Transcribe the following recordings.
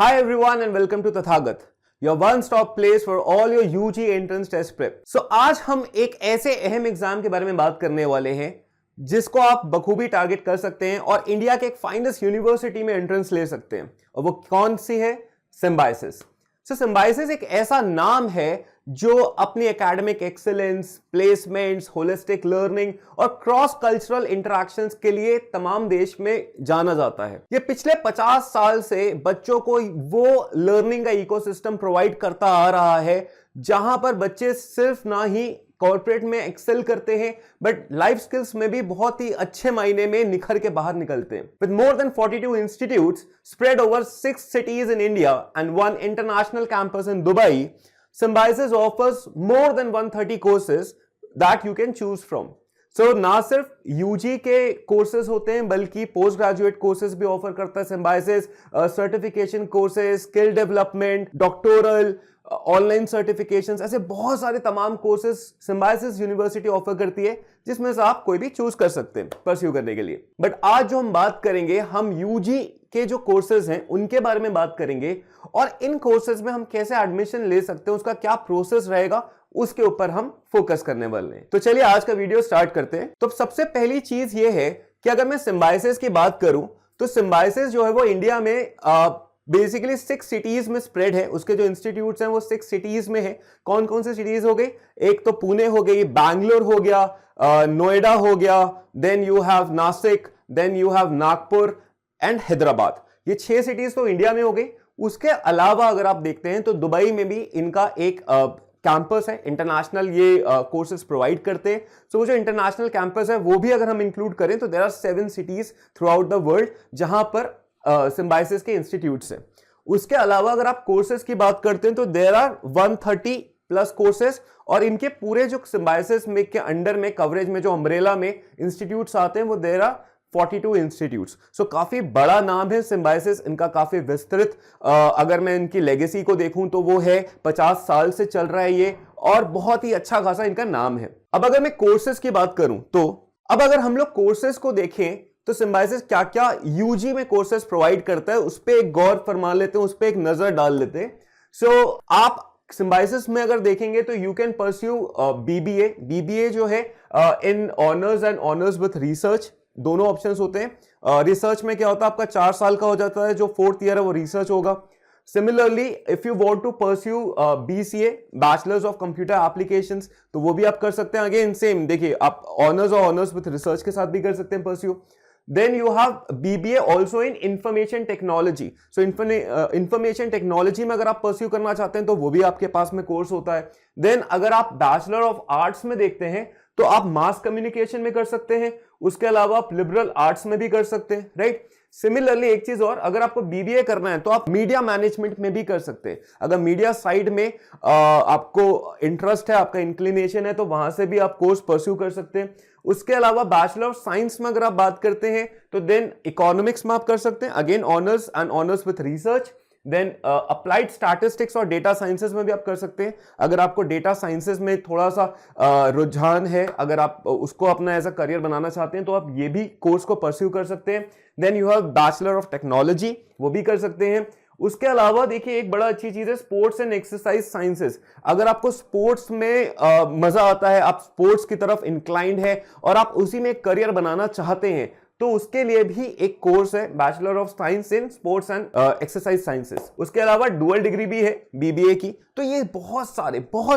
Hi everyone and welcome to Tathagat, your one-stop place for all your UG entrance test prep. So आज हम एक ऐसे अहम exam के बारे में बात करने वाले हैं जिसको आप बखूबी टारगेट कर सकते हैं और इंडिया के एक फाइनेस्ट यूनिवर्सिटी में एंट्रेंस ले सकते हैं। और वो कौन सी है? सिम्बायोसिस। सिम्बायोसिस एक ऐसा नाम है जो अपनी academic excellence, placements, holistic learning और क्रॉस कल्चरल इंटरैक्शंस के लिए तमाम देश में जाना जाता है। ये पिछले 50 साल से बच्चों को वो लर्निंग का इकोसिस्टम प्रोवाइड करता आ रहा है जहां पर बच्चे सिर्फ ना ही कॉर्पोरेट में एक्सेल करते हैं बट लाइफ स्किल्स में भी बहुत ही अच्छे मायने में निखर के बाहर निकलते हैं। With more than 42 institutes spread over 6 cities in India and 1 international campus in Dubai, Symbiosis offers more than 130 courses that you can choose from. So ना सिर्फ यूजी के कोर्सेज होते हैं बल्कि पोस्ट ग्रेजुएट कोर्सेज भी ऑफर करता है symbiosis, certification courses, skill development, doctoral, online certifications, ऐसे बहुत सारे तमाम कोर्सेज सिम्बायोसिस यूनिवर्सिटी ऑफर करती है जिसमें से आप कोई भी चूज कर सकते हैं परस्यू करने के लिए। बट आज जो हम बात करेंगे, हम यूजी के जो कोर्सेज हैं उनके बारे में बात करेंगे और इन कोर्सेज में हम कैसे एडमिशन ले सकते हैं, उसका क्या प्रोसेस रहेगा, उसके ऊपर हम फोकस करने वाले हैं। तो चलिए आज का वीडियो स्टार्ट करते हैं। तो सबसे पहली चीज ये है कि अगर मैं सिम्बायोसिस की बात करूं तो सिम्बायोसिस जो है वो इंडिया में बेसिकली 6 cities में स्प्रेड है। उसके जो इंस्टीट्यूट्स हैं वो 6 cities में है। कौन कौन से सिटीज हो गई? एक तो पुणे हो गई, बैंगलोर हो गया, नोएडा हो गया, then you have Nashik, then you have Nagpur and Hyderabad. ये 6 cities तो इंडिया में हो गई। उसके अलावा अगर आप देखते हैं तो दुबई में भी इनका एक कैंपस है, इंटरनेशनल ये कोर्सेज प्रोवाइड करते हैं। सो वो जो इंटरनेशनल कैंपस है वो भी अगर हम इंक्लूड करें तो there are 7 cities throughout the world जहां पर सिम्बायोसिस के इंस्टीट्यूट्स हैं। उसके अलावा अगर आप कोर्सेज की बात करते हैं तो देयर आर 130 प्लस कोर्सेज और इनके पूरे जो सिम्बायोसिस में के अंडर में कवरेज में जो अम्ब्रेला में इंस्टीट्यूट्स आते हैं वो देयर आर 42 इंस्टीट्यूट्स। सो काफी बड़ा नाम है सिम्बायोसिस, इनका काफी विस्तृत अगर मैं इनकी लेगेसी को देखूं तो वो है 50 साल से चल रहा है ये और बहुत ही अच्छा खासा इनका नाम है। अब अगर मैं कोर्सेज की बात करूं तो अब अगर हम लोग कोर्सेज को देखें तो सिम्बायोसिस क्या क्या यूजी में कोर्सेज प्रोवाइड करता है उस पर एक गौर फरमा लेते हैं, उस पर एक नजर डाल लेते हैं। सो आप सिम्बायोसिस में अगर देखेंगे तो यू कैन परस्यू बीबीए जो है in honours and honours with research, दोनों ऑप्शंस होते हैं। रिसर्च में क्या होता है, आपका 4 साल का हो जाता है, जो 4th ईयर है वो रिसर्च होगा। Similarly if you want to pursue BCA, bachelor's of computer applications, तो वो भी आप कर सकते हैं। अगेन सेम देखिए, आप ऑनर्स और ऑनर्स विथ रिसर्च के साथ भी कर सकते हैं pursue. Then you have BBA also in information technology. So information technology में अगर आप परस्यू करना चाहते हैं तो वो भी आपके पास में कोर्स होता है। Then अगर आप बैचलर ऑफ आर्ट्स में देखते हैं तो आप मास कम्युनिकेशन में कर सकते हैं, उसके अलावा आप लिबरल आर्ट्स में भी कर सकते हैं, राइट। सिमिलरली एक चीज और, अगर आपको बीबीए करना है तो आप मीडिया मैनेजमेंट में भी कर सकते हैं। अगर मीडिया साइड में आपको इंटरेस्ट है, आपका इंक्लिनेशन है, तो वहां से भी आप कोर्स परस्यू कर सकते हैं। उसके अलावा बैचलर ऑफ साइंस में अगर आप बात करते हैं तो देन इकोनॉमिक्स में आप कर सकते हैं, again honours and honours with research. Then applied statistics और डेटा साइंसेस में भी आप कर सकते हैं। अगर आपको डेटा साइंसेस में थोड़ा सा रुझान है, अगर आप उसको अपना एज अ करियर बनाना चाहते हैं तो आप ये भी कोर्स को परस्यू कर सकते हैं। Then you have bachelor of technology, वो भी कर सकते हैं। उसके अलावा देखिए एक बड़ा अच्छी चीज है स्पोर्ट्स एंड एक्सरसाइज साइंसेस। अगर आपको स्पोर्ट्स में मजा आता है, आप स्पोर्ट्स की तरफ इंक्लाइंड है और आप उसी में एक करियर बनाना चाहते हैं तो उसके लिए भी एक कोर्स है, bachelor of science in sports and exercise sciences. उसके अलावा डुअल डिग्री भी है बीबीए की। तो ये बहुत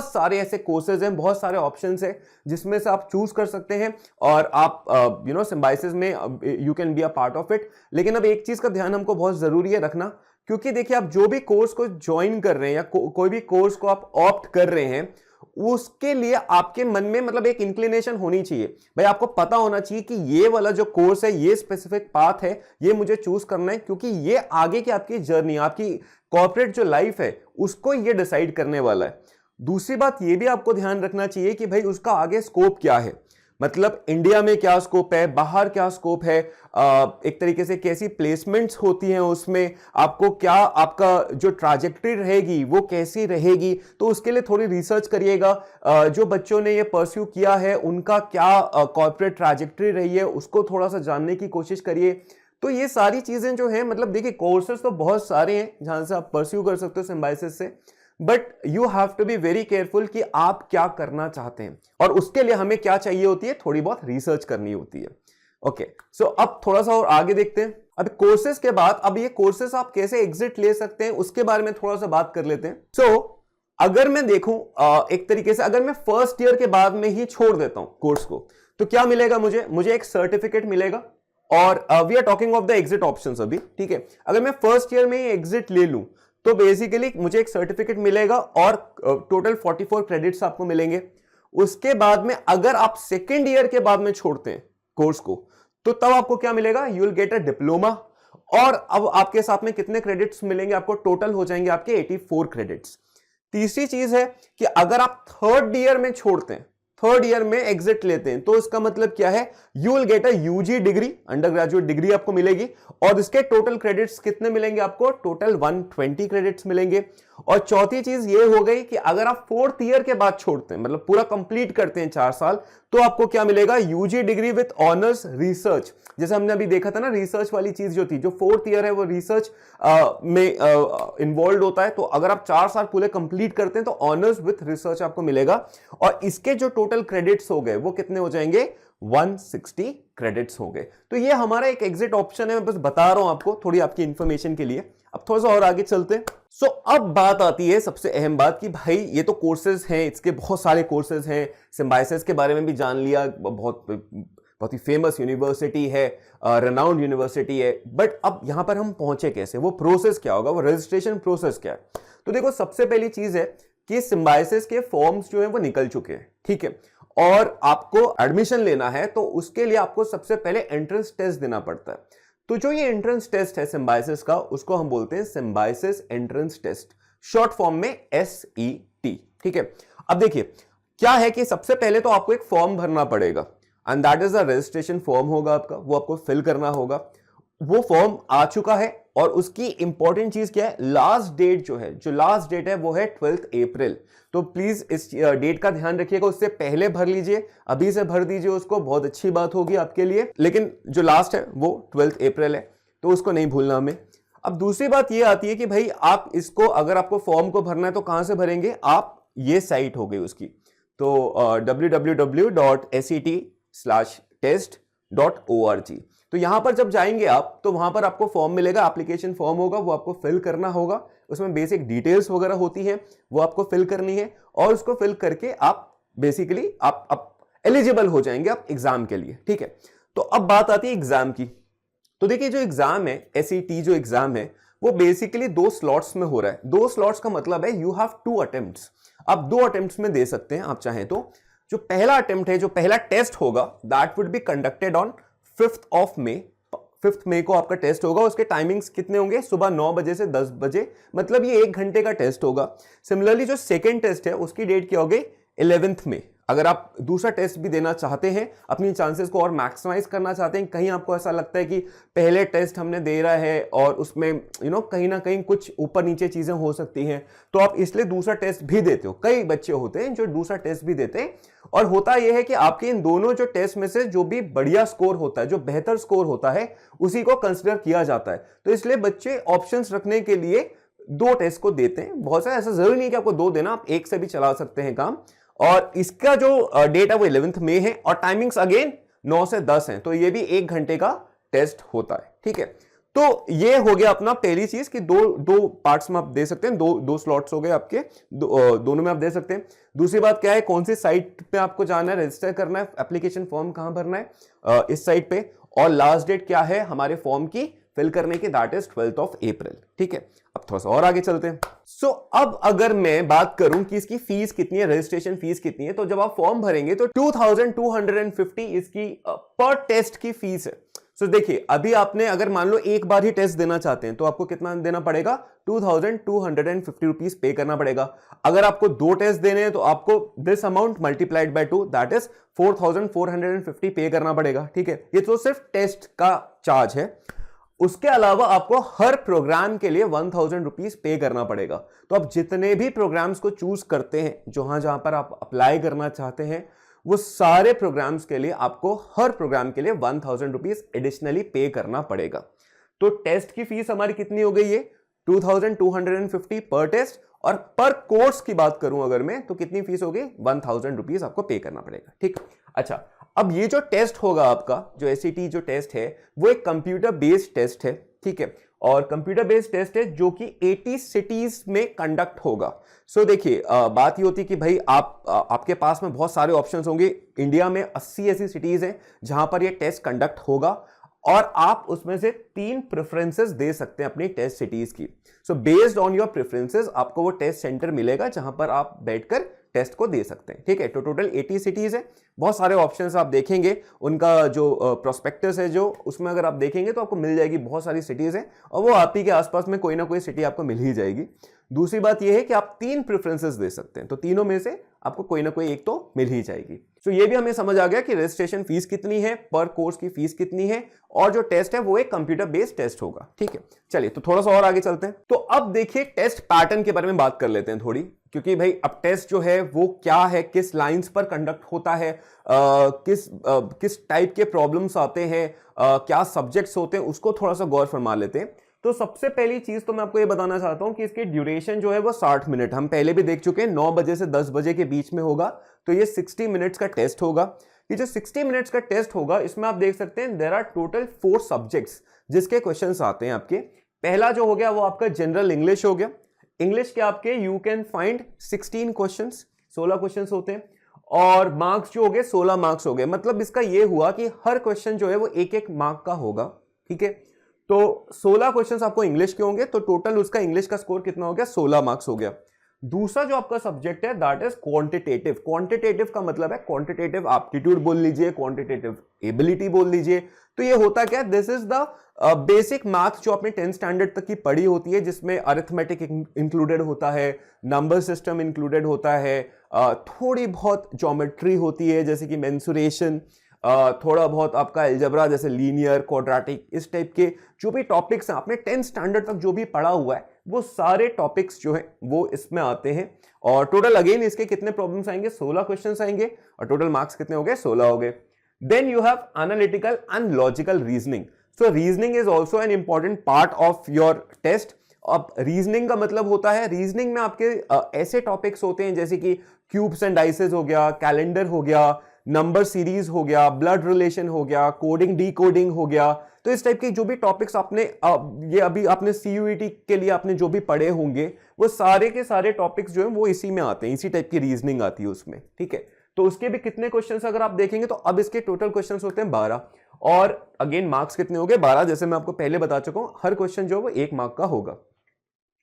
सारे ऐसे कोर्सेज हैं, बहुत सारे ऑप्शंस हैं जिसमें से आप चूज कर सकते हैं और आप सिम्बायोसिस में you can be a part of it. लेकिन अब एक चीज का ध्यान हमको बहुत जरूरी है रखना, क्योंकि देखिए आप जो भी कोर्स को ज्वाइन कर रहे हैं या कोई भी कोर्स को आप ऑप्ट कर रहे हैं उसके लिए आपके मन में मतलब एक इंक्लिनेशन होनी चाहिए। भाई आपको पता होना चाहिए कि ये वाला जो कोर्स है, ये स्पेसिफिक पाथ है, ये मुझे चूज करना है, क्योंकि ये आगे की आपकी जर्नी, आपकी कॉर्पोरेट जो लाइफ है उसको ये डिसाइड करने वाला है। दूसरी बात ये भी आपको ध्यान रखना चाहिए कि भाई उसका आगे स्कोप क्या है, मतलब इंडिया में क्या स्कोप है, बाहर क्या स्कोप है, एक तरीके से कैसी प्लेसमेंट्स होती हैं उसमें, आपको क्या, आपका जो ट्रैजेक्टरी रहेगी वो कैसी रहेगी। तो उसके लिए थोड़ी रिसर्च करिएगा। जो बच्चों ने ये परस्यू किया है उनका क्या कॉर्पोरेट ट्रैजेक्टरी रही है उसको थोड़ा सा जानने की कोशिश करिए। तो ये सारी चीजें जो है, मतलब देखिए कोर्सेज तो बहुत सारे हैं जहां से आप परस्यू कर सकते हो सिम्बायोसिस से, but you have to be very careful कि आप क्या करना चाहते हैं, और उसके लिए हमें क्या चाहिए होती है, थोड़ी बहुत रिसर्च करनी होती है। ओके, सो अब थोड़ा सा और आगे देखते हैं। अब कोर्सेज के बाद, अब ये कोर्सेज आप कैसे एग्जिट ले सकते हैं उसके बारे में थोड़ा सा बात कर लेते हैं। सो अगर मैं देखूं एक तरीके से, अगर मैं फर्स्ट ईयर के बाद में ही छोड़ देता हूं कोर्स को, तो क्या मिलेगा मुझे एक सर्टिफिकेट मिलेगा, और we are talking of the exit options अभी, ठीक है। अगर मैं फर्स्ट ईयर में ही एग्जिट ले लूं तो बेसिकली मुझे एक सर्टिफिकेट मिलेगा और टोटल 44 क्रेडिट्स आपको मिलेंगे। उसके बाद में अगर आप सेकेंड ईयर के बाद में छोड़ते हैं कोर्स को, तो तब आपको क्या मिलेगा, you will get a diploma, और अब आपके साथ में कितने क्रेडिट्स मिलेंगे आपको, टोटल हो जाएंगे आपके 84 क्रेडिट्स। तीसरी चीज है कि अगर आप थर्ड ईयर में छोड़ते हैं, थर्ड ईयर में एग्जिट लेते हैं, तो इसका मतलब क्या है, you will get a UG degree, undergraduate degree आपको मिलेगी, और इसके टोटल क्रेडिट्स कितने मिलेंगे आपको, टोटल 120 क्रेडिट्स मिलेंगे। और चौथी चीज ये हो गई कि अगर आप फोर्थ ईयर के बाद छोड़ते हैं, मतलब पूरा कंप्लीट करते हैं 4 साल, तो आपको क्या मिलेगा, UG degree with honours research. जैसे हमने अभी देखा था ना, रिसर्च वाली चीज जो थी, जो फोर्थ ईयर है वो रिसर्च में इन्वॉल्व होता है। तो अगर आप 4 साल पूरे कंप्लीट करते हैं तो ऑनर्स विथ रिसर्च आपको मिलेगा, और इसके जो टोटल क्रेडिट्स हो गए वो कितने हो जाएंगे, 160 क्रेडिट्स हो गए। तो ये हमारा एक एग्जिट ऑप्शन है, मैं बस बता रहा हूं आपको थोड़ी आपकी इंफॉर्मेशन के लिए। अब थोड़ा सा और आगे चलते हैं। सो अब बात आती है सबसे अहम बात कि भाई ये तो कोर्सेज हैं, इसके बहुत सारे कोर्सेज हैं, सिम्बायोसिस के बारे में भी जान लिया, बहुत ही फेमस यूनिवर्सिटी है, रेनाउंड यूनिवर्सिटी है, बट अब यहां पर हम पहुंचे कैसे, वो प्रोसेस क्या होगा, वो रजिस्ट्रेशन प्रोसेस क्या है। तो देखो सबसे पहली चीज है कि सिम्बायोसिस के फॉर्म्स जो है वो निकल चुके हैं, ठीक है, और आपको एडमिशन लेना है तो उसके लिए आपको सबसे पहले एंट्रेंस टेस्ट देना पड़ता है। तो जो ये एंट्रेंस टेस्ट है सिम्बायोसिस का, उसको हम बोलते हैं Symbiosis entrance test, short form में SET, ठीक है। अब देखिए क्या है कि सबसे पहले तो आपको एक फॉर्म भरना पड़ेगा, and that is a registration form होगा आपका, वो आपको फिल करना होगा। वो फॉर्म आ चुका है, और उसकी इंपॉर्टेंट चीज क्या है, लास्ट डेट जो है, जो लास्ट डेट है वो है 12 अप्रैल। तो प्लीज इस डेट का ध्यान रखिएगा, उससे पहले भर लीजिए, अभी से भर दीजिए उसको, बहुत अच्छी बात होगी आपके लिए। लेकिन जो लास्ट है वो 12 अप्रैल है, तो उसको नहीं भूलना हमें। अब दूसरी बात ये आती है कि भाई आप इसको, अगर आपको फॉर्म को भरना है तो कहां से भरेंगे आप, ये साइट हो गई उसकी, तो www.cet/test.org। तो यहां पर जब जाएंगे आप, तो वहां पर आपको फॉर्म मिलेगा, एप्लीकेशन फॉर्म होगा, वो आपको फिल करना होगा। उसमें बेसिक डिटेल्स वगैरह होती हैं, वो आपको फिल करनी है, और उसको फिल करके आप बेसिकली आप एलिजिबल हो जाएंगे आप एग्जाम के लिए, ठीक है। तो अब बात आती है एग्जाम की। तो देखिए जो एग्जाम है, SET जो एग्जाम है, वो बेसिकली 2 स्लॉट्स में हो रहा है। 2 स्लॉट्स का मतलब है यू हैव 2 अटेम्प्ट्स, आप 2 अटेम्प्ट्स में दे सकते हैं आप चाहें तो। जो पहला अटेम्प्ट है, जो पहला टेस्ट होगा, that would be conducted on 5th मई। 5 मई को आपका टेस्ट होगा। उसके टाइमिंग्स कितने होंगे, सुबह 9 बजे से 10 बजे, मतलब ये 1 घंटे का टेस्ट होगा। सिमिलरली जो सेकेंड टेस्ट है उसकी डेट क्या होगी, 11th में। अगर आप दूसरा टेस्ट भी देना चाहते हैं, अपनी चांसेस को और मैक्सिमाइज करना चाहते हैं, कहीं आपको ऐसा लगता है कि पहले टेस्ट हमने दे रहा है और उसमें कहीं ना कहीं कुछ ऊपर नीचे चीजें हो सकती हैं, तो आप इसलिए दूसरा टेस्ट भी देते हो। कई बच्चे होते हैं जो दूसरा टेस्ट भी देते हैं, और होता यह है कि आपके इन दोनों जो टेस्ट में से जो भी बढ़िया स्कोर होता है, जो बेहतर स्कोर होता है, उसी को कंसिडर किया जाता है। तो इसलिए बच्चे ऑप्शंस रखने के लिए 2 टेस्ट को देते हैं। बहुत सारे, ऐसा जरूरी नहीं कि आपको 2 देना, आप 1 से भी चला सकते हैं काम। और इसका जो डेट है वो 11th मई है, और टाइमिंग्स अगेन 9 से 10 है, तो ये भी 1 घंटे का टेस्ट होता है, ठीक है। तो ये हो गया अपना पहली चीज कि दो पार्ट्स में आप दे सकते हैं, दो स्लॉट्स हो गए आपके, दोनों में आप दे सकते हैं। दूसरी बात क्या है, कौन सी साइट पे आपको जाना है, रजिस्टर करना है, एप्लीकेशन फॉर्म कहां भरना है, इस साइट पे, और लास्ट डेट क्या है हमारे फॉर्म की फिल करने की, दैट इज 12 अप्रैल, ठीक है। अब थोड़ा सा और आगे चलते हैं। सो अब अगर मैं बात करूं कि इसकी फीस कितनी है, रजिस्ट्रेशन फीस कितनी है, तो जब आप फॉर्म भरेंगे तो 2250 इसकी पर टेस्ट की फीस है। सो देखिए, अभी आपने अगर मान लो एक बार ही टेस्ट देना चाहते हैं तो आपको कितना देना पड़ेगा, 2250 रुपीज पे करना पड़ेगा। अगर आपको 2 टेस्ट देने हैं तो आपको this amount multiplied by 2, that is 4450 पे करना पड़ेगा, ठीक है। ये तो सिर्फ टेस्ट का चार्ज है। उसके अलावा आपको हर प्रोग्राम के लिए 1000 रुपीज पे करना पड़ेगा। तो आप जितने भी प्रोग्राम्स को चूज करते हैं, जहां पर आप अप्लाई करना चाहते हैं, वो सारे प्रोग्राम्स के लिए आपको हर प्रोग्राम के लिए 1000 रुपीज एडिशनली पे करना पड़ेगा। तो टेस्ट की फीस हमारी कितनी हो गई है 2250 पर टेस्ट, और पर कोर्स की बात करूं अगर मैं तो कितनी फीस होगी 1000 रुपीज आपको पे करना पड़ेगा। ठीक, अच्छा अब ये जो टेस्ट होगा आपका जो एसईटी जो टेस्ट है वो एक कंप्यूटर बेस्ड टेस्ट है। ठीक है, और कंप्यूटर बेस्ड टेस्ट है जो कि 80 सिटीज में कंडक्ट होगा। सो देखिए बात ये होती है कि भाई आपके पास में बहुत सारे ऑप्शंस होंगे। इंडिया में 80 ऐसी सिटीज हैं जहां पर ये टेस्ट कंडक्ट होगा, और आप उसमें से 3 प्रेफरेंसेस दे सकते हैं अपनी टेस्ट सिटीज की। So based on your preferences आपको वो टेस्ट सेंटर मिलेगा जहां पर आप बैठकर टेस्ट को दे सकते हैं। ठीक है, तो टोटल 80 सिटीज है, बहुत सारे ऑप्शंस आप देखेंगे, उनका जो प्रोस्पेक्टस है जो उसमें अगर आप देखेंगे तो आपको मिल जाएगी, बहुत सारी सिटीज हैं और वो आप ही के आसपास में कोई ना कोई सिटी आपको मिल ही जाएगी। दूसरी बात यह है कि आप 3 प्रेफरेंसेस दे सकते हैं, तो तीनों में से आपको कोई ना कोई एक तो मिल ही जाएगी। तो ये भी हमें समझ आ गया कि रजिस्ट्रेशन फीस कितनी है, पर कोर्स की फीस कितनी है, और जो टेस्ट है वो एक कंप्यूटर बेस्ड टेस्ट होगा। ठीक है, चलिए तो थोड़ा सा और आगे चलते हैं। तो अब देखिए टेस्ट पैटर्न के बारे में बात कर लेते हैं थोड़ी, क्योंकि भाई अब टेस्ट जो है वो क्या है, किस लाइंस पर कंडक्ट होता है, किस टाइप के प्रॉब्लम्स आते हैं, क्या सब्जेक्ट्स होते हैं, उसको थोड़ा सा गौर फरमा लेते हैं। तो सबसे पहली चीज तो मैं आपको ये बताना चाहता हूं कि इसकी ड्यूरेशन जो है वो 60 मिनट, हम पहले भी देख चुके हैं, 9 बजे से 10 बजे के बीच में होगा। तो ये 60 मिनट्स का टेस्ट होगा। ये जो 60 मिनट्स का टेस्ट होगा इसमें आप देख सकते हैं देयर आर टोटल 4 सब्जेक्ट्स जिसके क्वेश्चंस आते हैं आपके। पहला जो हो गया वो आपका जनरल इंग्लिश हो गया। इंग्लिश के आपके you can find 16 questions, 16 questions होते हैं, और मार्क्स जो हो गए 16 मार्क्स हो गए। मतलब इसका ये हुआ कि हर क्वेश्चन जो है वो एक एक मार्क का होगा। ठीक है, तो 16 क्वेश्चंस आपको इंग्लिश के होंगे, तो टोटल उसका इंग्लिश का स्कोर कितना हो गया 16 मार्क्स हो गया। दूसरा जो आपका सब्जेक्ट है दैट इज क्वांटिटेटिव। क्वांटिटेटिव का मतलब है क्वांटिटेटिव एप्टीट्यूड बोल लीजिए, क्वांटिटेटिव एबिलिटी बोल लीजिए। तो ये होता क्या है, this is the basic maths जो आपने 10th स्टैंडर्ड तक की पढ़ी होती है, जिसमें अरिथमेटिक इंक्लूडेड होता है, नंबर सिस्टम इंक्लूडेड होता है, थोड़ी बहुत ज्योमेट्री होती है जैसे कि मेंसुरेशन, थोड़ा बहुत आपका अलजेब्रा जैसे लीनियर, क्वाड्रेटिक, इस टाइप के जो भी टॉपिक्स हैं आपने 10th स्टैंडर्ड तक जो भी पढ़ा हुआ है वो सारे टॉपिक्स जो है वो इसमें आते हैं। और टोटल अगेन इसके कितने प्रॉब्लम्स आएंगे 16 क्वेश्चंस आएंगे, और टोटल मार्क्स कितने हो गए 16 हो गए। Then you have analytical and logical reasoning. So reasoning is also an important part of your test. अब रीजनिंग का मतलब होता है, रीजनिंग में आपके ऐसे टॉपिक्स होते हैं जैसे कि क्यूब्स एंड डाइसेस हो गया, कैलेंडर हो गया, नंबर सीरीज हो गया, ब्लड रिलेशन हो गया, कोडिंग डीकोडिंग हो गया। तो इस टाइप के जो भी टॉपिक्स आपने ये अभी आपने सीयूईटी के लिए आपने जो भी पढ़े होंगे वो सारे के सारे टॉपिक्स जो है वो इसी में आते हैं, इसी टाइप की रीजनिंग आती है उसमें। ठीक है, तो उसके भी कितने क्वेश्चंस अगर आप देखेंगे तो अब इसके टोटल क्वेश्चंस होते हैं 12, और अगेन मार्क्स कितने हो गए 12, जैसे मैं आपको पहले बता चुका हूं, हर क्वेश्चन जो है वो 1 मार्क का होगा।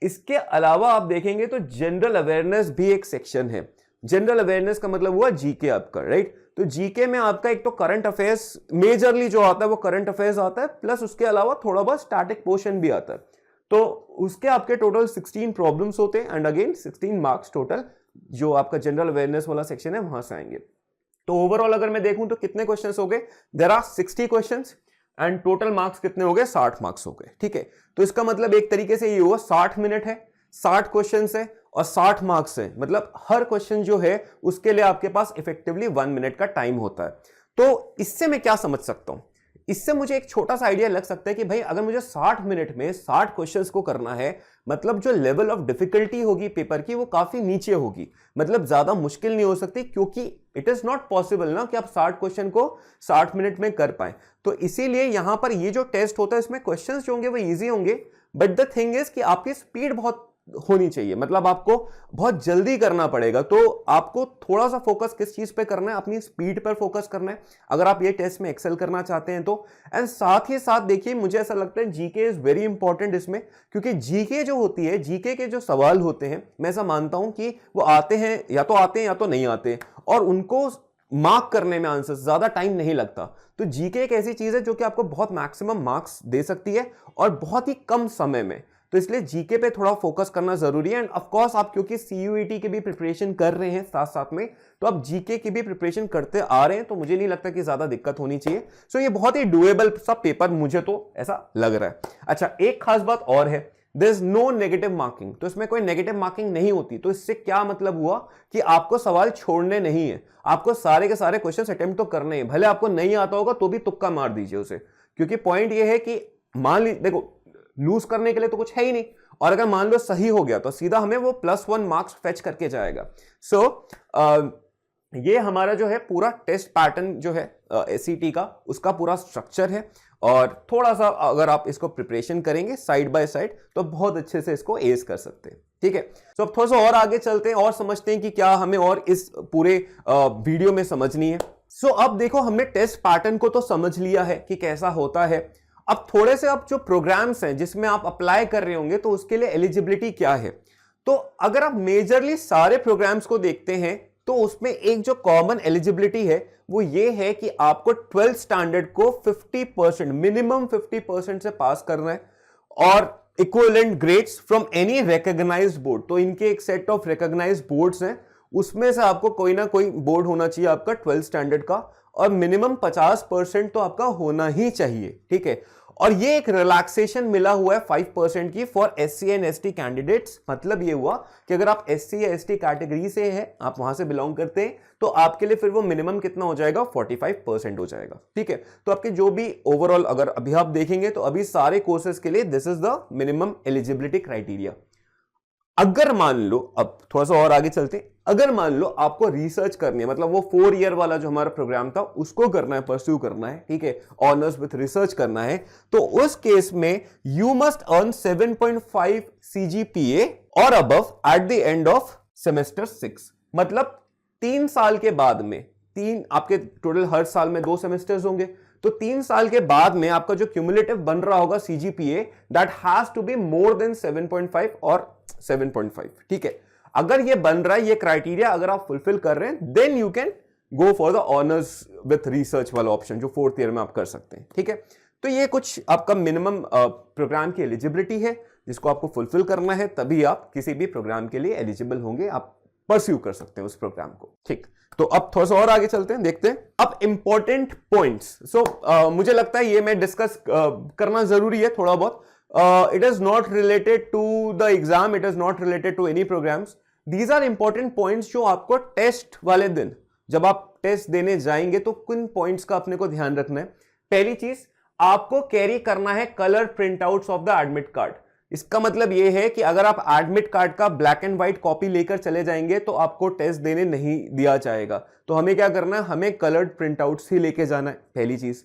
इसके अलावा आप देखेंगे तो जनरल अवेयरनेस भी एक सेक्शन है। जनरल अवेयरनेस का मतलब हुआ जीके आपका, राइट। तो जीके में आपका एक तो करंट अफेयर्स मेजरली जो आता है वो करंट अफेयर्स आता है, प्लस उसके अलावा थोड़ा बहुत स्टैटिक पोर्शन भी आता है। तो उसके आपके टोटल 16 प्रॉब्लम्स होते हैं, एंड अगेन 16 मार्क्स टोटल जो आपका जनरल अवेयरनेस वाला सेक्शन है वहां से आएंगे। तो ओवरऑल अगर मैं देखूं तो कितने क्वेश्चंस हो गए, there are 60 questions, and total marks कितने हो गए 60 मार्क्स हो गए। ठीक है, तो इसका मतलब एक तरीके से ये हुआ 60 मिनट है, 60 क्वेश्चन है और 60 मार्क्स है, मतलब हर क्वेश्चन जो है उसके लिए आपके पास इफेक्टिवली 1 मिनट का टाइम होता है। तो इससे मैं क्या समझ सकता हूं, इससे मुझे एक छोटा सा आइडिया लग सकता है कि भाई अगर मुझे 60 मिनट में 60 क्वेश्चंस को करना है, मतलब जो लेवल ऑफ डिफिकल्टी होगी पेपर की वो काफी नीचे होगी, मतलब ज्यादा मुश्किल नहीं हो सकती, क्योंकि इट इज नॉट पॉसिबल ना कि आप 60 क्वेश्चन को 60 मिनट में कर पाए। तो इसीलिए यहां पर ये जो टेस्ट होता है इसमें क्वेश्चंस जो होंगे वो इजी होंगे, बट द थिंग इज कि आपकी स्पीड बहुत होनी चाहिए, मतलब आपको बहुत जल्दी करना पड़ेगा। तो आपको थोड़ा सा फोकस किस चीज पे करना है, अपनी स्पीड पर फोकस करना है अगर आप ये टेस्ट में एक्सेल करना चाहते हैं तो। एंड साथ ही साथ देखिए मुझे ऐसा लगता है जीके इज वेरी इंपॉर्टेंट इसमें, क्योंकि जीके जो होती है, जीके के जो सवाल होते हैं मैं ऐसा मानता हूं कि वो आते हैं या तो नहीं आते, और उनको मार्क करने में आंसर ज्यादा टाइम नहीं लगता। तो जीके एक ऐसी चीज है जो कि आपको बहुत मैक्सिमम मार्क्स दे सकती है और बहुत ही कम समय में। तो इसलिए जीके पे थोड़ा फोकस करना जरूरी है। एंड ऑफ कोर्स आप क्योंकि सीयूईटी की भी प्रिपरेशन कर रहे हैं साथ साथ में, तो आप जीके की भी प्रिपरेशन करते आ रहे हैं, तो मुझे नहीं लगता कि ज्यादा दिक्कत होनी चाहिए। सो ये बहुत ही डुएबल सा पेपर मुझे तो ऐसा लग रहा है। अच्छा, एक खास बात और है, there is no negative marking, तो इसमें कोई नेगेटिव मार्किंग नहीं होती। तो इससे क्या मतलब हुआ कि आपको सवाल छोड़ने नहीं है, आपको सारे के सारे क्वेश्चन अटेम्प्ट तो करने हैं, भले आपको नहीं आता होगा तो भी तुक्का मार दीजिए उसे, क्योंकि पॉइंट ये है कि मान ली देखो लूज करने के लिए तो कुछ है ही नहीं, और अगर मान लो सही हो गया तो सीधा हमें वो +1 मार्क्स फेच करके जाएगा। सो ये हमारा जो है पूरा टेस्ट पैटर्न जो है SCT का, उसका पूरा स्ट्रक्चर है, और थोड़ा सा अगर आप इसको प्रिपरेशन करेंगे साइड बाय साइड तो बहुत अच्छे से इसको एज कर सकते हैं। ठीक है, तो अब थोड़ा सा और आगे चलते हैं और समझते हैं कि क्या हमें और इस पूरे वीडियो में समझनी है। सो अब देखो हमने टेस्ट पैटर्न को तो समझ लिया है कि कैसा होता है। अब थोड़े से अब जो प्रोग्राम्स हैं जिसमें आप अप्लाई कर रहे होंगे तो उसके लिए एलिजिबिलिटी क्या है। तो अगर आप मेजरली सारे प्रोग्राम्स को देखते हैं तो उसमें एक जो कॉमन एलिजिबिलिटी है वो ये है कि आपको 12th स्टैंडर्ड को 50% मिनिमम 50% से पास करना है, और equivalent grades from any recognised board. तो इनके एक सेट ऑफ रिकॉग्नाइज्ड बोर्ड्स हैं, उसमें से आपको कोई ना कोई बोर्ड होना चाहिए आपका 12th स्टैंडर्ड का, और मिनिमम 50% तो आपका होना ही चाहिए। ठीक है, और ये एक रिलैक्सेशन मिला हुआ है 5% की for SC and ST candidates. मतलब ये हुआ कि अगर आप SC या ST कैटेगरी से हैं, आप वहां से बिलोंग करते हैं, तो आपके लिए फिर वो मिनिमम कितना हो जाएगा, 45% हो जाएगा। ठीक है, तो आपके जो भी ओवरऑल अगर अभी आप देखेंगे तो अभी सारे कोर्सेज के लिए this is the minimum eligibility criteria. अगर मान लो, अब थोड़ा सा और आगे चलते हैं, अगर मान लो आपको रिसर्च करनी है, मतलब वो 4 ईयर वाला जो हमारा प्रोग्राम था उसको करना है, परस्यू करना है, ठीक है, ऑनर्स विथ रिसर्च करना है, तो उस केस में यू मस्ट अर्न 7.5 CGPA और above at the end of semester 6। मतलब 3 साल के बाद में, आपके टोटल हर साल में 2 सेमेस्टर्स होंगे, तो 3 साल के बाद में आपका जो क्यूमुलेटिव बन रहा होगा CGPA that has to be more than 7.5 और 7.5। ठीक है, अगर ये बन रहा है, ये क्राइटेरिया अगर आप फुलफिल कर रहे हैं, then you can go for the honours with research वाला ऑप्शन जो 4th ईयर में आप कर सकते हैं। ठीक है, तो ये कुछ आपका मिनिमम प्रोग्राम की एलिजिबिलिटी है जिसको आपको फुलफिल करना है, तभी आप किसी भी प्रोग्राम के लिए एलिजिबल होंगे, आप परस्यू कर सकते हैं उस प्रोग्राम को। ठीक, तो अब थोड़ा सा और आगे चलते हैं, देखते हैं अब इंपॉर्टेंट पॉइंट्स। मुझे लगता है ये मैं डिस्कस करना जरूरी है थोड़ा बहुत। It is not related to the exam, it is not related to any programs. These are important points जो आपको टेस्ट वाले दिन जब आप टेस्ट देने जाएंगे तो किन पॉइंट्स का अपने को ध्यान रखना है। पहली चीज, आपको कैरी करना है colour print outs of the admit card. इसका मतलब यह है कि अगर आप एडमिट कार्ड का ब्लैक एंड व्हाइट कॉपी लेकर चले जाएंगे तो आपको टेस्ट देने नहीं दिया जाएगा, तो हमें क्या करना है, हमें कलर्ड प्रिंट आउट्स ही लेके जाना है, पहली चीज।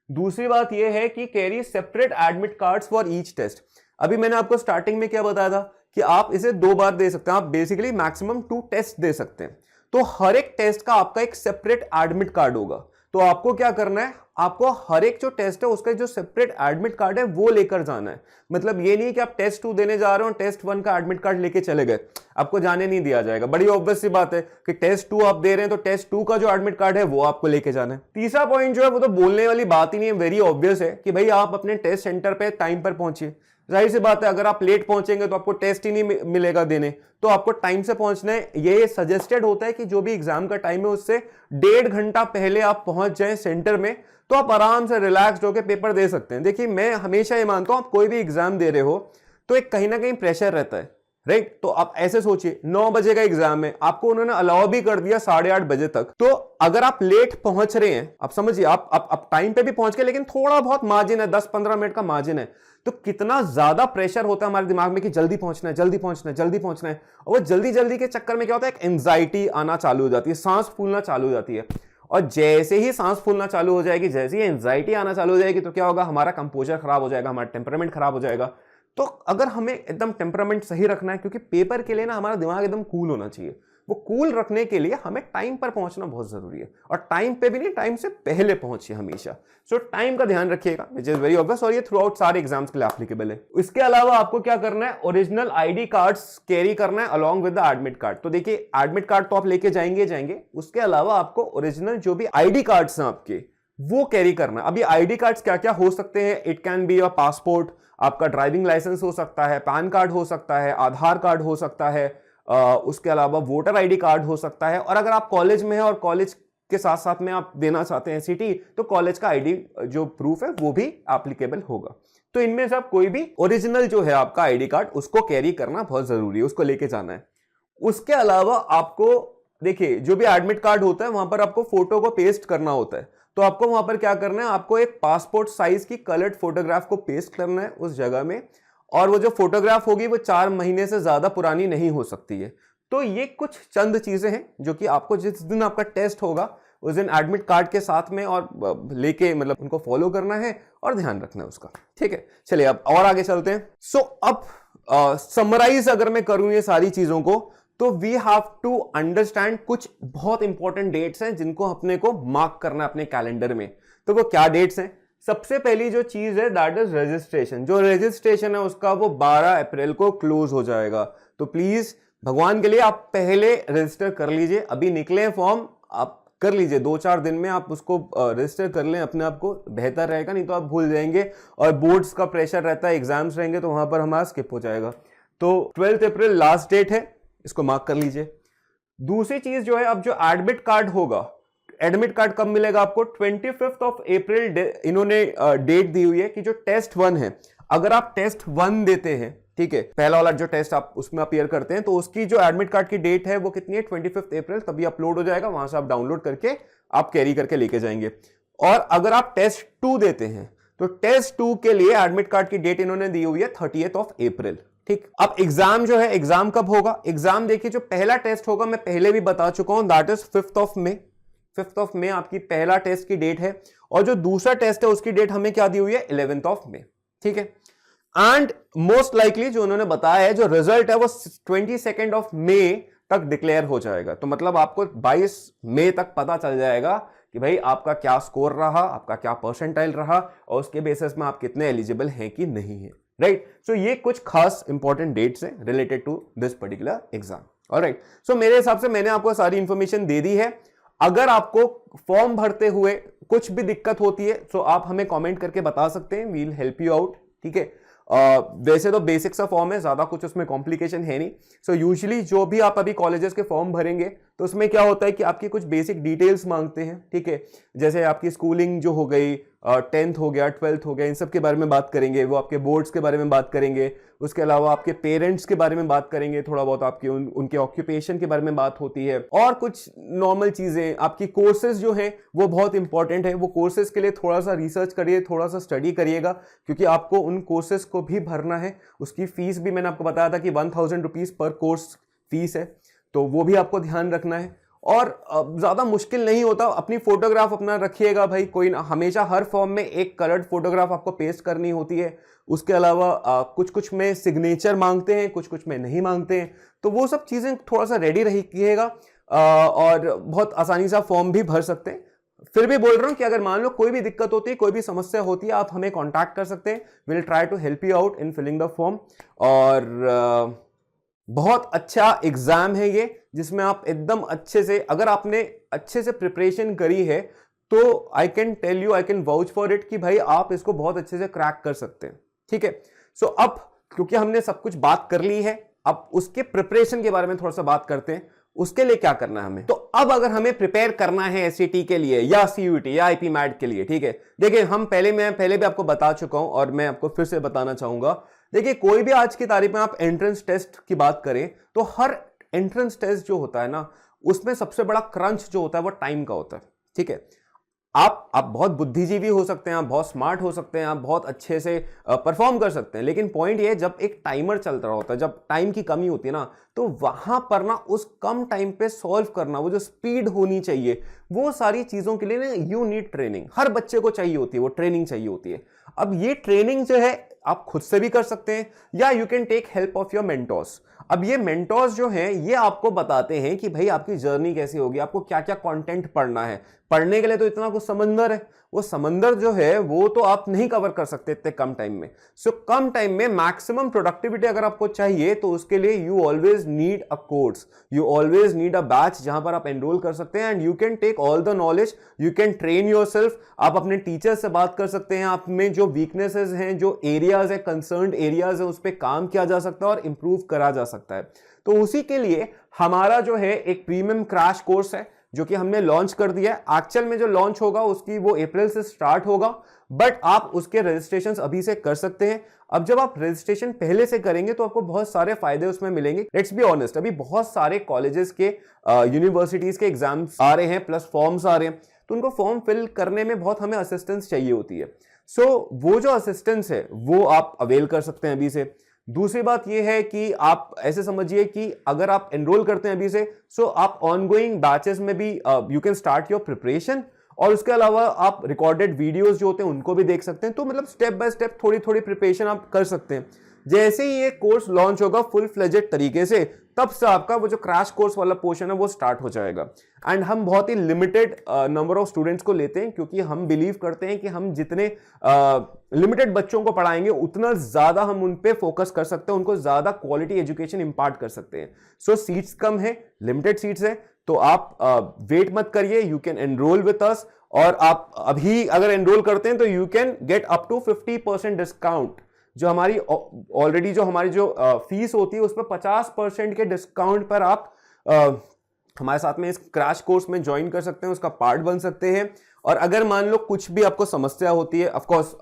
दूसरी बात यह है कि carry separate admit cards for each test. अभी मैंने आपको स्टार्टिंग में क्या बताया था कि आप इसे 2 बार दे सकते हैं, आप बेसिकली मैक्सिमम 2 टेस्ट दे सकते हैं, तो हर एक टेस्ट का आपका एक सेपरेट एडमिट कार्ड होगा। तो आपको क्या करना है, आपको हर एक जो टेस्ट है उसका जो सेपरेट एडमिट कार्ड है वो लेकर जाना है। मतलब ये नहीं कि आप टेस्ट 2 देने जा रहे हो, टेस्ट 1 का एडमिट कार्ड लेके चले गए, आपको जाने नहीं दिया जाएगा। बड़ी ऑब्वियस सी बात है कि टेस्ट 2 आप दे रहे हैं तो टेस्ट 2 का जो एडमिट कार्ड है वो आपको लेके जाना है। तीसरा पॉइंट जो है वो तो बोलने वाली बात ही नहीं है, वेरी ऑब्वियस है कि भाई आप अपने टेस्ट सेंटर पे टाइम पर पहुंचिए। जाहिर सी बात है, अगर आप लेट पहुंचेंगे तो आपको टेस्ट ही नहीं मिलेगा देने, तो आपको टाइम से पहुंचना है। ये सजेस्टेड होता है कि जो भी एग्जाम का टाइम है उससे 1.5 घंटा पहले आप पहुंच जाएं सेंटर में, तो आप आराम से रिलैक्स्ड होकर पेपर दे सकते हैं। देखिए, मैं हमेशा ये मानता हूं, आप कोई भी एग्जाम दे रहे हो तो एक कहीं ना कहीं प्रेशर रहता है, राइट। तो आप ऐसे सोचिए, 9 बजे का एग्जाम है, आपको उन्होंने अलाउ भी कर दिया 8:30 बजे तक, तो अगर आप लेट पहुंच रहे हैं, आप समझिए आप टाइम पे भी पहुंच गए लेकिन थोड़ा बहुत मार्जिन है, 10-15 मिनट का मार्जिन है, तो कितना ज्यादा प्रेशर होता है हमारे दिमाग में कि जल्दी पहुंचना है, जल्दी पहुंचना है, जल्दी पहुंचना है। और वो जल्दी जल्दी के चक्कर में क्या होता है, एक एंजाइटी आना चालू हो जाती है, सांस फूलना चालू हो जाती है। और जैसे ही सांस फूलना चालू हो जाएगी, जैसे ही एंजाइटी आना चालू हो जाएगी, तो क्या होगा, हमारा कंपोजर खराब हो जाएगा, हमारा टेम्परामेंट खराब हो जाएगा। तो अगर हमें एकदम टेम्परामेंट सही रखना है, क्योंकि पेपर के लिए ना हमारा दिमाग एकदम कूल होना चाहिए, वो कूल रखने के लिए हमें टाइम पर पहुंचना बहुत जरूरी है। और टाइम पे भी नहीं, टाइम से पहले पहुंचिए हमेशा। सो टाइम का ध्यान रखिएगा, विच इज वेरी ऑब्वियस, और ये थ्रू आउट सारे एग्जाम्स के लिए एप्लीकेबल है। इसके अलावा आपको क्या करना है, ओरिजिनल ID कार्ड्स कैरी करना है along with the admit card. तो देखिए, एडमिट कार्ड तो आप लेके जाएंगे, उसके अलावा आपको ओरिजिनल जो भी ID कार्ड्स हैं आपके, वो कैरी करना है। अभी ID कार्ड्स क्या क्या हो सकते हैं, it can be your passport, आपका ड्राइविंग लाइसेंस हो सकता है, पैन कार्ड हो सकता है, आधार कार्ड हो सकता है, उसके अलावा वोटर ID कार्ड हो सकता है। और अगर आप कॉलेज में हैं और कॉलेज के साथ साथ में आप देना चाहते हैं एसईटी, तो कॉलेज का आईडी जो प्रूफ है वो भी एप्लीकेबल होगा। तो इनमें से आप कोई भी ओरिजिनल जो है आपका आईडी कार्ड उसको कैरी करना बहुत जरूरी है, उसको लेके जाना है। उसके अलावा आपको देखिए जो भी एडमिट कार्ड होता है वहां पर आपको फोटो को पेस्ट करना होता है, तो आपको वहां पर क्या करना है, आपको एक पासपोर्ट साइज की कलर्ड फोटोग्राफ को पेस्ट करना है उस जगह में, और वो जो फोटोग्राफ होगी वो 4 महीने से ज्यादा पुरानी नहीं हो सकती है। तो ये कुछ चंद चीजें हैं जो कि आपको जिस दिन आपका टेस्ट होगा उस दिन एडमिट कार्ड के साथ में और लेके मतलब उनको फॉलो करना है और ध्यान रखना है उसका, ठीक है। चलिए अब और आगे चलते हैं। सो अब समराइज अगर मैं करूं ये सारी चीजों को, तो वी हैव टू अंडरस्टैंड कुछ बहुत इंपॉर्टेंट डेट्स हैं जिनको अपने को मार्क करना है अपने कैलेंडर में। तो वो क्या डेट्स हैं? सबसे पहली जो चीज है दैट इज रजिस्ट्रेशन। जो रजिस्ट्रेशन है उसका वो 12 अप्रैल को क्लोज हो जाएगा, तो प्लीज भगवान के लिए आप पहले रजिस्टर कर लीजिए। अभी निकले फॉर्म, आप कर लीजिए 2-4 दिन में आप उसको रजिस्टर कर लें, अपने आप को बेहतर रहेगा, नहीं तो आप भूल जाएंगे और बोर्ड्स का प्रेशर रहता है, एग्जाम्स रहेंगे तो वहां पर हमारा स्किप हो जाएगा। तो 12 अप्रैल लास्ट डेट है, इसको मार्क कर लीजिए। दूसरी चीज जो है, अब जो एडमिट कार्ड होगा, एडमिट कार्ड कब मिलेगा आपको? 25 अप्रैल इन्होंने डेट दी हुई है कि जो टेस्ट 1 है, अगर आप टेस्ट 1 देते हैं, ठीक है, पहला वाला जो टेस्ट आप उसमें अपीयर करते हैं, तो उसकी जो एडमिट कार्ड की डेट है वो कितनी है? 25 अप्रैल, तभी अपलोड हो जाएगा, वहां से आप डाउनलोड करके आप कैरी करके लेके जाएंगे। और अगर आप टेस्ट 2 देते हैं तो टेस्ट 2 के लिए एडमिट कार्ड की डेट इन्होंने दी हुई है 30 अप्रैल, ठीक। अब एग्जाम जो है, एग्जाम कब होगा? एग्जाम देखिए जो पहला टेस्ट होगा मैं पहले भी बता चुका हूं, दैट इज 5 मई। 5 मई आपकी पहला टेस्ट की डेट है, और जो दूसरा टेस्ट है उसकी डेट हमें क्या दी हुई है? 11 मई, ठीक है। एंड मोस्ट लाइकली जो उन्होंने बताया है, जो रिजल्ट है वो 22 मई तक डिक्लेयर हो जाएगा। तो मतलब आपको 22 मई तक पता चल जाएगा कि भाई आपका क्या स्कोर रहा, आपका क्या परसेंटाइल रहा, और उसके बेसिस में आप कितने एलिजिबल हैं कि नहीं है, राइट। सो ये कुछ खास इंपॉर्टेंट डेट्स हैं related to this particular exam, alright. So मेरे हिसाब से मैंने आपको सारी इंफॉर्मेशन दे दी है। अगर आपको फॉर्म भरते हुए कुछ भी दिक्कत होती है तो आप हमें कमेंट करके बता सकते हैं, we will help you out, ठीक है। वैसे तो बेसिक सा फॉर्म है, ज्यादा कुछ उसमें कॉम्प्लिकेशन है नहीं। सो यूजुअली जो भी आप अभी कॉलेजेस के फॉर्म भरेंगे तो उसमें क्या होता है कि आपकी कुछ बेसिक डिटेल्स मांगते हैं, ठीक है। जैसे आपकी स्कूलिंग जो हो गई, 10th हो गया, 12th हो गया, इन सब के बारे में बात करेंगे, वो आपके बोर्ड्स के बारे में बात करेंगे, उसके अलावा आपके पेरेंट्स के बारे में बात करेंगे, थोड़ा बहुत आपके उनके ऑक्यूपेशन के बारे में बात होती है, और कुछ नॉर्मल चीजें। आपकी कोर्सेज जो है वो बहुत इंपॉर्टेंट है, वो कोर्सेज के लिए थोड़ा सा रिसर्च करिए, थोड़ा सा स्टडी करिएगा, क्योंकि आपको उन कोर्सेज को भी भरना है। उसकी फीस भी मैंने आपको बताया था कि 1000 रुपीज पर कोर्स फीस है, तो वो भी आपको ध्यान रखना है। और ज्यादा मुश्किल नहीं होता, अपनी फोटोग्राफ अपना रखिएगा भाई, कोई ना, हमेशा हर फॉर्म में एक कलर्ड फोटोग्राफ आपको पेस्ट करनी होती है। उसके अलावा कुछ कुछ में सिग्नेचर मांगते हैं, कुछ कुछ में नहीं मांगते हैं, तो वो सब चीजें थोड़ा सा रेडी रखिएगा और बहुत आसानी से फॉर्म भी भर सकते हैं। फिर भी बोल रहा हूं कि अगर मान लो कोई भी दिक्कत होती है, कोई भी समस्या होती है, आप हमें कॉन्टैक्ट कर सकते हैं, will try to help you out in filling the form. और बहुत अच्छा एग्जाम है ये, जिसमें आप एकदम अच्छे से, अगर आपने अच्छे से प्रिपरेशन करी है तो I can tell you, I can vouch for it कि भाई आप इसको बहुत अच्छे से क्रैक कर सकते हैं, ठीक है। सो अब क्योंकि हमने सब कुछ बात कर ली है, अब उसके प्रिपरेशन के बारे में थोड़ा सा बात करते हैं, उसके लिए क्या करना है हमें। तो अब अगर हमें प्रिपेयर करना है एसईटी के लिए या सीयूईटी या आईपी मैट के लिए, ठीक है, देखिए हम मैं पहले भी आपको बता चुका हूं और मैं आपको फिर से बताना चाहूंगा। देखिए कोई भी आज की तारीख में आप एंट्रेंस टेस्ट की बात करें तो हर एंट्रेंस टेस्ट जो होता है ना, उसमें सबसे बड़ा क्रंच जो होता है वो टाइम का होता है, ठीक है। आप बहुत बुद्धिजीवी हो सकते हैं, आप बहुत स्मार्ट हो सकते हैं, आप बहुत अच्छे से परफॉर्म कर सकते हैं, लेकिन पॉइंट ये है जब एक टाइमर चल रहा होता है, जब टाइम की कमी होती है ना, तो वहां पर ना उस कम टाइम पे सॉल्व करना, वो जो स्पीड होनी चाहिए, वो सारी चीजों के लिए ना यू नीड ट्रेनिंग। हर बच्चे को चाहिए होती है, वो ट्रेनिंग चाहिए होती है। अब ये ट्रेनिंग जो है आप खुद से भी कर सकते हैं या you can take help of your mentors. अब ये मेंटोर्स जो हैं ये आपको बताते हैं कि भाई आपकी जर्नी कैसी होगी, आपको क्या क्या कंटेंट पढ़ना है। पढ़ने के लिए तो इतना कुछ समंदर है, वो समंदर जो है वो तो आप नहीं कवर कर सकते इतने कम टाइम में। सो कम टाइम में मैक्सिमम प्रोडक्टिविटी अगर आपको चाहिए तो उसके लिए you always need a course, you always need a batch जहां पर आप एनरोल कर सकते हैं and you can take all the knowledge, you can train yourself. आप अपने टीचर से बात कर सकते हैं, आप में जो वीकनेसेस हैं, जो एरियाज है, कंसर्न्ड एरियाज है, उस पर काम किया जा सकता है और इंप्रूव करा जा सकता है। तो उसी के लिए हमारा जो है एक प्रीमियम क्रैश कोर्स है जो कि हमने लॉन्च कर दिया है। एक्चुअल में जो लॉन्च होगा उसकी वो अप्रैल से स्टार्ट होगा, बट आप उसके रजिस्ट्रेशन अभी से कर सकते हैं। अब जब आप रजिस्ट्रेशन पहले से करेंगे तो आपको बहुत सारे फायदे उसमें मिलेंगे। लेट्स बी ऑनेस्ट, अभी बहुत सारे कॉलेजेस के यूनिवर्सिटीज के एग्जाम्स आ रहे हैं, प्लस फॉर्म्स आ रहे हैं, तो उनको फॉर्म फिल करने में बहुत हमें असिस्टेंस चाहिए होती है। सो वो जो असिस्टेंस है वो आप अवेल कर सकते हैं अभी से। दूसरी बात यह है कि आप ऐसे समझिए कि अगर आप एनरोल करते हैं अभी से, सो आप ऑनगोइंग बैचेस में भी you can start your preparation, और उसके अलावा आप रिकॉर्डेड वीडियोस जो होते हैं उनको भी देख सकते हैं। तो मतलब स्टेप बाय स्टेप थोड़ी थोड़ी प्रिपरेशन आप कर सकते हैं। जैसे ही ये कोर्स लॉन्च होगा फुल फ्लेजेड तरीके से, तब से आपका वो जो क्रैश कोर्स वाला पोर्शन है वो स्टार्ट हो जाएगा। एंड हम बहुत ही लिमिटेड नंबर ऑफ स्टूडेंट्स को लेते हैं, क्योंकि हम बिलीव करते हैं कि हम जितने लिमिटेड बच्चों को पढ़ाएंगे उतना ज्यादा हम उन पे फोकस कर सकते हैं, उनको ज्यादा क्वालिटी एजुकेशन इंपार्ट कर सकते हैं। सो सीट्स कम है, लिमिटेड सीट्स है, तो आप वेट मत करिए, you can enrol with us. और आप अभी अगर एनरोल करते हैं तो you can get up to 50% discount. जो हमारी ऑलरेडी जो हमारी जो फीस होती है उस पर 50% के डिस्काउंट पर आप हमारे साथ में इस क्रैश कोर्स में ज्वाइन कर सकते हैं, उसका पार्ट बन सकते हैं। और अगर मान लो कुछ भी आपको समस्या होती है, ऑफ कोर्स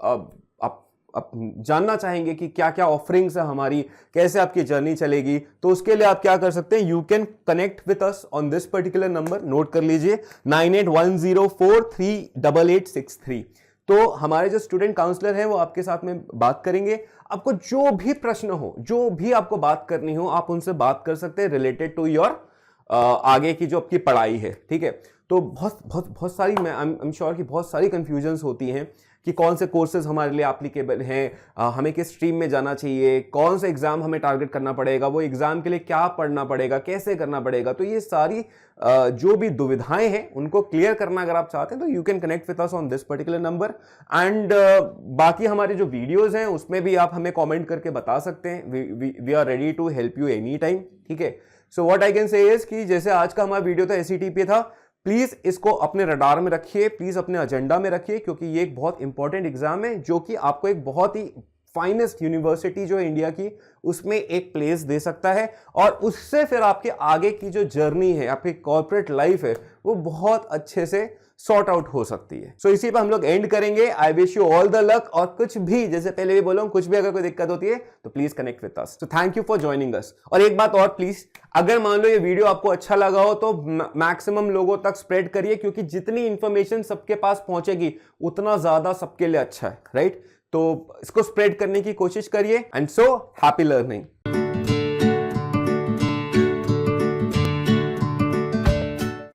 आप जानना चाहेंगे कि क्या क्या ऑफरिंग्स है हमारी, कैसे आपकी जर्नी चलेगी, तो उसके लिए आप क्या कर सकते हैं, you can connect with us on this particular number, note कर लीजिए 9810438863। तो हमारे जो स्टूडेंट काउंसलर हैं वो आपके साथ में बात करेंगे। आपको जो भी प्रश्न हो, जो भी आपको बात करनी हो, आप उनसे बात कर सकते हैं रिलेटेड टू योर आगे की जो आपकी पढ़ाई है, ठीक है। तो बहुत सारी, मैं आई एम श्योर कि बहुत सारी कंफ्यूजन्स होती हैं कि कौन से कोर्सेज हमारे लिए एप्लीकेबल हैं, हमें किस स्ट्रीम में जाना चाहिए, कौन सा एग्जाम हमें टारगेट करना पड़ेगा, वो एग्जाम के लिए क्या पढ़ना पड़ेगा, कैसे करना पड़ेगा। तो ये सारी जो भी दुविधाएं हैं उनको क्लियर करना अगर आप चाहते हैं तो you can connect with us on this particular number. And बाकी हमारे जो वीडियोज हैं उसमें भी आप हमें कॉमेंट करके बता सकते हैं। We are ready to help you any time, ठीक है। So what I can say is कि जैसे आज का हमारा वीडियो था एसईटीपी था, प्लीज इसको अपने रडार में रखिए, प्लीज अपने एजेंडा में रखिए, क्योंकि ये एक बहुत इंपॉर्टेंट एग्जाम है जो कि आपको एक बहुत ही फाइनेस्ट यूनिवर्सिटी जो है इंडिया की उसमें एक प्लेस दे सकता है, और उससे फिर आपके आगे की जो जर्नी है, आपकी कॉर्पोरेट लाइफ है, वो बहुत अच्छे से सॉर्ट आउट हो सकती है। सो इसी पर हम लोग एंड करेंगे। I wish you all the luck, और कुछ भी, जैसे पहले भी बोला हूं, कुछ भी अगर कोई दिक्कत होती है तो please connect with us. So thank you for joining us. और एक बात और प्लीज, अगर मान लो ये वीडियो आपको अच्छा लगा हो तो मैक्सिमम लोगों तक स्प्रेड करिए, क्योंकि जितनी इंफॉर्मेशन सबके पास पहुंचेगी उतना ज्यादा सबके लिए अच्छा है, राइट। तो इसको स्प्रेड करने की कोशिश करिए। And so happy learning.